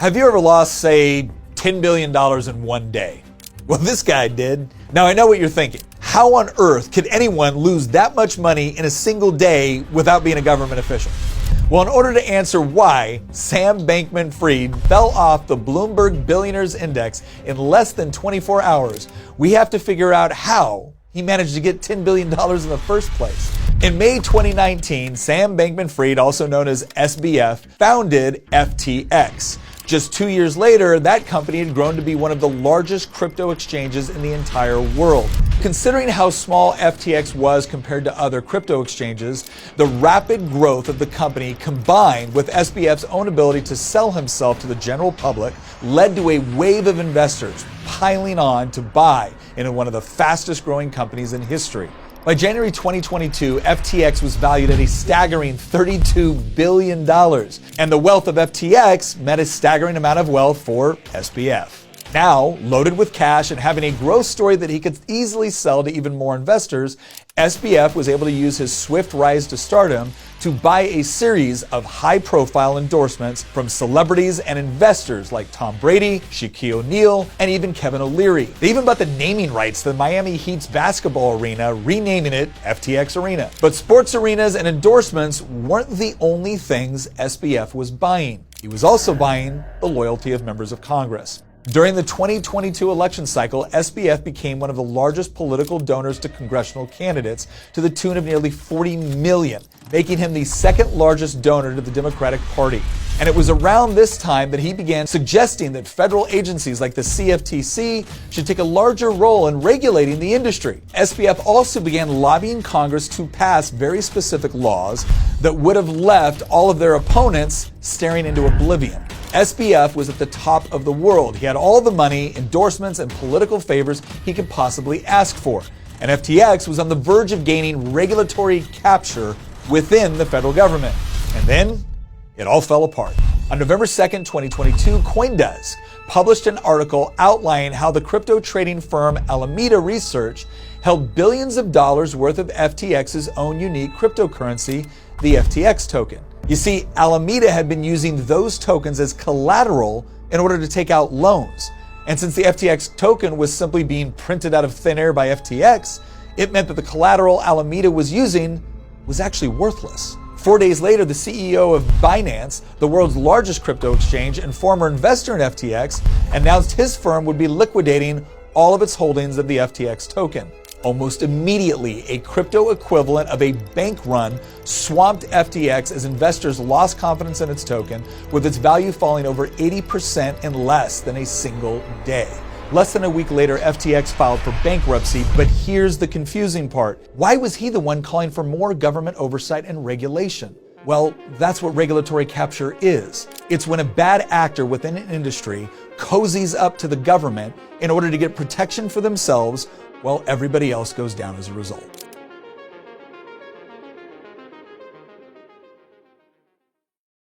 Have you ever lost, say, $10 billion in one day? Well, this guy did. Now, I know what you're thinking. How on earth could anyone lose that much money in a single day without being a government official? Well, in order to answer why Sam Bankman-Fried fell off the Bloomberg Billionaires Index in less than 24 hours, we have to figure out how he managed to get $10 billion in the first place. In May 2019, Sam Bankman-Fried, also known as SBF, founded FTX. Just 2 years later, that company had grown to be one of the largest crypto exchanges in the entire world. Considering how small FTX was compared to other crypto exchanges, the rapid growth of the company combined with SBF's own ability to sell himself to the general public led to a wave of investors piling on to buy into one of the fastest growing companies in history. By January 2022, FTX was valued at a staggering $32 billion, and the wealth of FTX meant a staggering amount of wealth for SBF. Now, loaded with cash and having a growth story that he could easily sell to even more investors, SBF was able to use his swift rise to stardom to buy a series of high-profile endorsements from celebrities and investors like Tom Brady, Shaquille O'Neal, and even Kevin O'Leary. They even bought the naming rights to the Miami Heat's basketball arena, renaming it FTX Arena. But sports arenas and endorsements weren't the only things SBF was buying. He was also buying the loyalty of members of Congress. During the 2022 election cycle, SBF became one of the largest political donors to congressional candidates to the tune of nearly $40 million, making him the second largest donor to the Democratic Party. And it was around this time that he began suggesting that federal agencies like the CFTC should take a larger role in regulating the industry. SBF also began lobbying Congress to pass very specific laws that would have left all of their opponents staring into oblivion. SBF was at the top of the world. He had all the money, endorsements, and political favors he could possibly ask for. And FTX was on the verge of gaining regulatory capture within the federal government. And then it all fell apart. On November 2nd, 2022, CoinDesk published an article outlining how the crypto trading firm Alameda Research held billions of dollars worth of FTX's own unique cryptocurrency, the FTX token. You see, Alameda had been using those tokens as collateral in order to take out loans. And since the FTX token was simply being printed out of thin air by FTX, it meant that the collateral Alameda was using was actually worthless. 4 days later, the CEO of Binance, the world's largest crypto exchange and former investor in FTX, announced his firm would be liquidating all of its holdings of the FTX token. Almost immediately, a crypto equivalent of a bank run swamped FTX as investors lost confidence in its token, with its value falling over 80% in less than a single day. Less than a week later, FTX filed for bankruptcy, but here's the confusing part. Why was he the one calling for more government oversight and regulation? Well, that's what regulatory capture is. It's when a bad actor within an industry cozies up to the government in order to get protection for themselves while everybody else goes down as a result.